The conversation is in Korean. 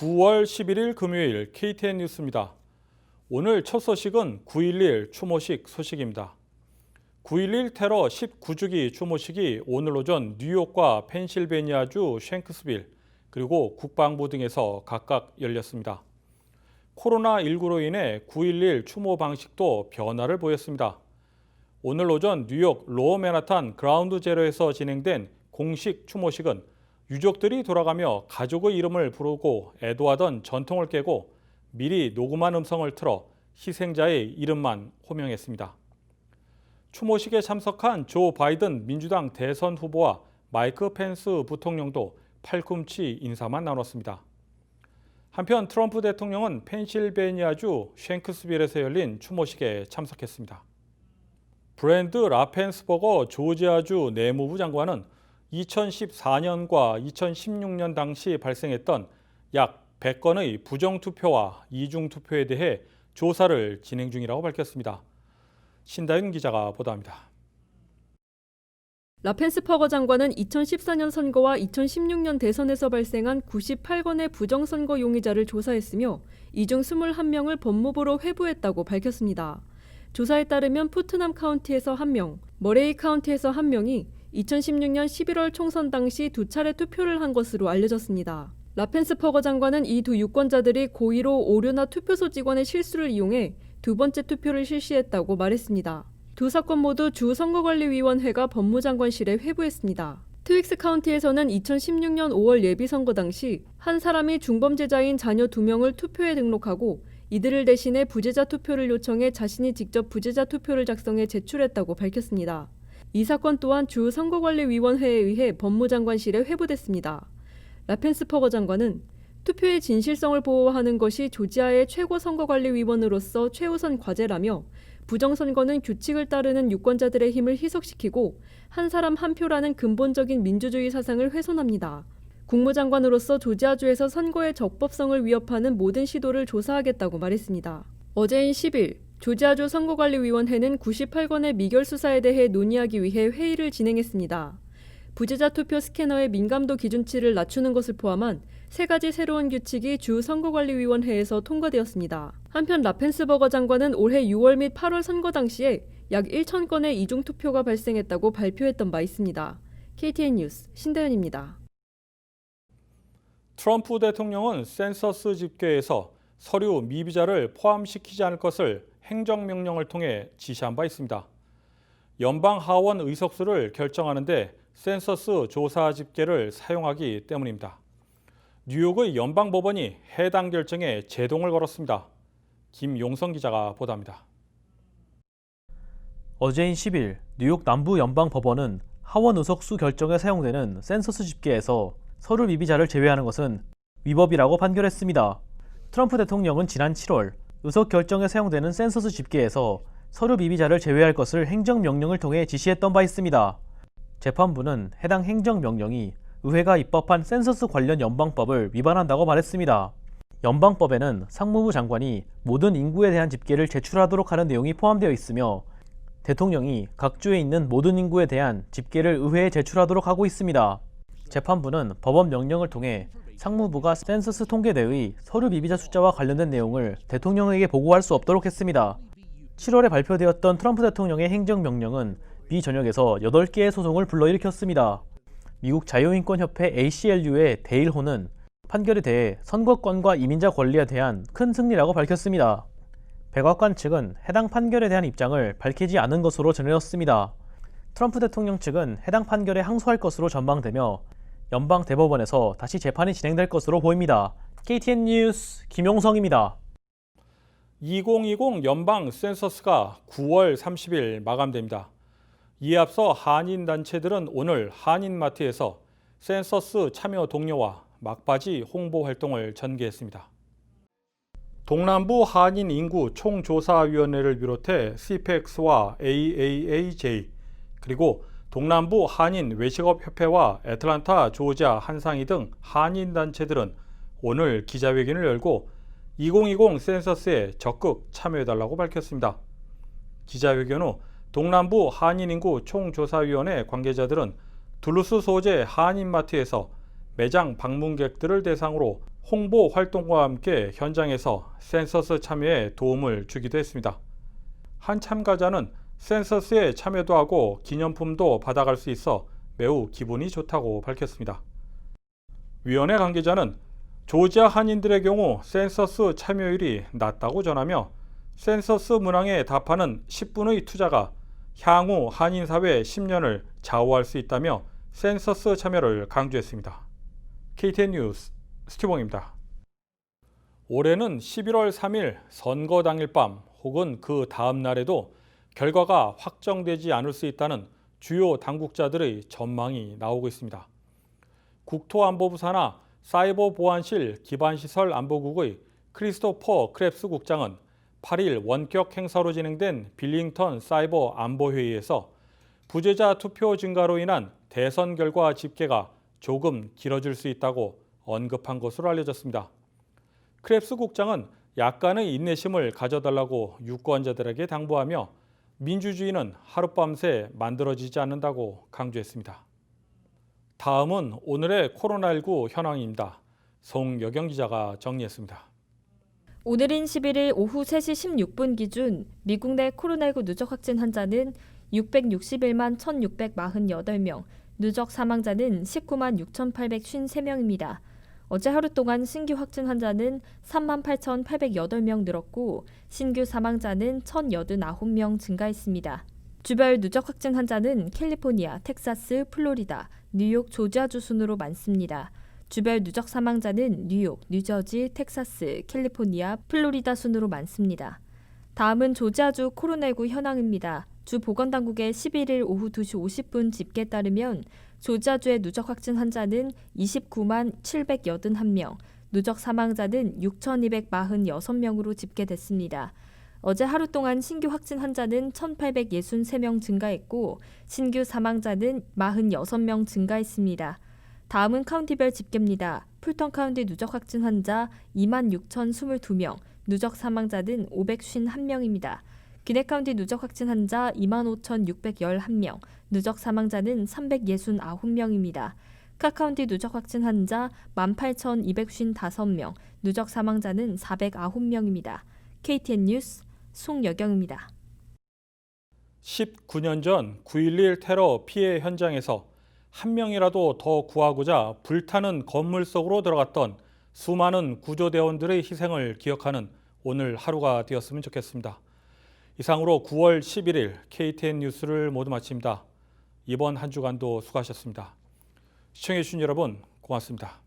9월 11일 금요일 KTN 뉴스입니다. 오늘 첫 소식은 9.11 추모식 소식입니다. 9.11 테러 19주기 추모식이 오늘 오전 뉴욕과 펜실베니아주 쉔크스빌 그리고 국방부 등에서 각각 열렸습니다. 코로나19로 인해 9.11 추모 방식도 변화를 보였습니다. 오늘 오전 뉴욕 로어 맨하탄 그라운드 제로에서 진행된 공식 추모식은 유족들이 돌아가며 가족의 이름을 부르고 애도하던 전통을 깨고 미리 녹음한 음성을 틀어 희생자의 이름만 호명했습니다. 추모식에 참석한 조 바이든 민주당 대선 후보와 마이크 펜스 부통령도 팔꿈치 인사만 나눴습니다. 한편 트럼프 대통령은 펜실베니아주 쉔크스빌에서 열린 추모식에 참석했습니다. 브랜드 라펜스버거 조지아주 내무부 장관은 2014년과 2016년 당시 발생했던 약 100건의 부정투표와 이중투표에 대해 조사를 진행 중이라고 밝혔습니다. 신다윤 기자가 보도합니다. 라펜스버거 장관은 2014년 선거와 2016년 대선에서 발생한 98건의 부정선거 용의자를 조사했으며 이 중 21명을 법무부로 회부했다고 밝혔습니다. 조사에 따르면 푸트남 카운티에서 1명, 머레이 카운티에서 1명이 2016년 11월 총선 당시 2차례 투표를 한 것으로 알려졌습니다. 라펜스버거 장관은 이 두 유권자들이 고의로 오류나 투표소 직원의 실수를 이용해 두 번째 투표를 실시했다고 말했습니다. 두 사건 모두 주 선거관리위원회가 법무장관실에 회부했습니다. 트윅스 카운티에서는 2016년 5월 예비선거 당시 한 사람이 중범죄자인 자녀 2명을 투표에 등록하고 이들을 대신해 부재자 투표를 요청해 자신이 직접 부재자 투표를 작성해 제출했다고 밝혔습니다. 이 사건 또한 주 선거관리위원회에 의해 법무장관실에 회부됐습니다. 라펜스버거 장관은 투표의 진실성을 보호하는 것이 조지아의 최고 선거관리위원으로서 최우선 과제라며 부정선거는 규칙을 따르는 유권자들의 힘을 희석시키고 한 사람 한 표라는 근본적인 민주주의 사상을 훼손합니다. 국무장관으로서 조지아주에서 선거의 적법성을 위협하는 모든 시도를 조사하겠다고 말했습니다. 어제인 10일 조지아주 선거관리위원회는 98건의 미결 수사에 대해 논의하기 위해 회의를 진행했습니다. 부재자 투표 스캐너의 민감도 기준치를 낮추는 것을 포함한 3가지 새로운 규칙이 주 선거관리위원회에서 통과되었습니다. 한편 라펜스버거 장관은 올해 6월 및 8월 선거 당시에 약 1,000건의 이중투표가 발생했다고 발표했던 바 있습니다. KTN 뉴스 신다연입니다. 트럼프 대통령은 센서스 집계에서 서류 미비자를 포함시키지 않을 것을 행정명령을 통해 지시한 바 있습니다. 연방 하원 의석수를 결정하는 데 센서스 조사 집계를 사용하기 때문입니다. 뉴욕의 연방법원이 해당 결정에 제동을 걸었습니다. 김용성 기자가 보도합니다. 어제인 10일 뉴욕 남부 연방법원은 하원 의석수 결정에 사용되는 센서스 집계에서 서류 미비자를 제외하는 것은 위법이라고 판결했습니다. 트럼프 대통령은 지난 7월 의석 결정에 사용되는 센서스 집계에서 서류 미비자를 제외할 것을 행정명령을 통해 지시했던 바 있습니다. 재판부는 해당 행정명령이 의회가 입법한 센서스 관련 연방법을 위반한다고 말했습니다. 연방법에는 상무부 장관이 모든 인구에 대한 집계를 제출하도록 하는 내용이 포함되어 있으며 대통령이 각 주에 있는 모든 인구에 대한 집계를 의회에 제출하도록 하고 있습니다. 재판부는 법원 명령을 통해 상무부가 센서스 통계대의 서류 미비자 숫자와 관련된 내용을 대통령에게 보고할 수 없도록 했습니다. 7월에 발표되었던 트럼프 대통령의 행정명령은 미 전역에서 8개의 소송을 불러일으켰습니다. 미국 자유인권협회 ACLU의 데일 호는 판결에 대해 선거권과 이민자 권리에 대한 큰 승리라고 밝혔습니다. 백악관 측은 해당 판결에 대한 입장을 밝히지 않은 것으로 전해졌습니다. 트럼프 대통령 측은 해당 판결에 항소할 것으로 전망되며 연방 대법원에서 다시 재판이 진행될 것으로 보입니다. KTN 뉴스 김용성입니다. 2020 연방 센서스가 9월 30일 마감됩니다. 이에 앞서 한인단체들은 오늘 한인마트에서 센서스 참여 독려와 막바지 홍보 활동을 전개했습니다. 동남부 한인 인구 총조사위원회를 비롯해 CPEX와 AAAJ 그리고 동남부 한인 외식업협회와 애틀란타 조지아 한상이 등 한인단체들은 오늘 기자회견을 열고 2020 센서스에 적극 참여해달라고 밝혔습니다. 기자회견 후 동남부 한인인구 총조사위원회 관계자들은 둘루스 소재 한인마트에서 매장 방문객들을 대상으로 홍보 활동과 함께 현장에서 센서스 참여에 도움을 주기도 했습니다. 한 참가자는 센서스에 참여도 하고 기념품도 받아갈 수 있어 매우 기분이 좋다고 밝혔습니다. 위원회 관계자는 조지아 한인들의 경우 센서스 참여율이 낮다고 전하며 센서스 문항에 답하는 10분의 투자가 향후 한인사회 10년을 좌우할 수 있다며 센서스 참여를 강조했습니다. KTN 뉴스 스티봉입니다. 올해는 11월 3일 선거 당일 밤 혹은 그 다음 날에도 결과가 확정되지 않을 수 있다는 주요 당국자들의 전망이 나오고 있습니다. 국토안보부 산하 사이버보안실 기반시설안보국의 크리스토퍼 크랩스 국장은 8일 원격 행사로 진행된 빌링턴 사이버 안보회의에서 부재자 투표 증가로 인한 대선 결과 집계가 조금 길어질 수 있다고 언급한 것으로 알려졌습니다. 크랩스 국장은 약간의 인내심을 가져달라고 유권자들에게 당부하며 민주주의는 하룻밤새 만들어지지 않는다고 강조했습니다. 다음은 오늘의 코로나19 현황입니다. 송여경 기자가 정리했습니다. 오늘인 11일 오후 3시 16분 기준 미국 내 코로나19 누적 확진 환자는 661만 1,648명, 누적 사망자는 19만 6,853명입니다. 어제 하루 동안 신규 확진 환자는 3만 8,808명 늘었고 신규 사망자는 1,089명 증가했습니다. 주별 누적 확진 환자는 캘리포니아, 텍사스, 플로리다, 뉴욕, 조지아주 순으로 많습니다. 주별 누적 사망자는 뉴욕, 뉴저지, 텍사스, 캘리포니아, 플로리다 순으로 많습니다. 다음은 조지아주 코로나19 현황입니다. 주 보건당국의 11일 오후 2시 50분 집계에 따르면 조지아주의 누적 확진 환자는 29만 781명, 누적 사망자는 6,246명으로 집계됐습니다. 어제 하루 동안 신규 확진 환자는 1,863명 증가했고 신규 사망자는 46명 증가했습니다. 다음은 카운티별 집계입니다. 풀턴 카운티 누적 확진 환자 26,022명, 누적 사망자는 551명입니다. 기내 카운티 누적 확진 환자 25,611명, 누적 사망자는 369명입니다. 카 카운티 누적 확진 환자 18,255명, 누적 사망자는 409명입니다. KTN 뉴스 송여경입니다. 19년 전 9.11 테러 피해 현장에서 한 명이라도 더 구하고자 불타는 건물 속으로 들어갔던 수많은 구조대원들의 희생을 기억하는 오늘 하루가 되었으면 좋겠습니다. 이상으로 9월 11일 KTN 뉴스를 모두 마칩니다. 이번 한 주간도 수고하셨습니다. 시청해주신 여러분 고맙습니다.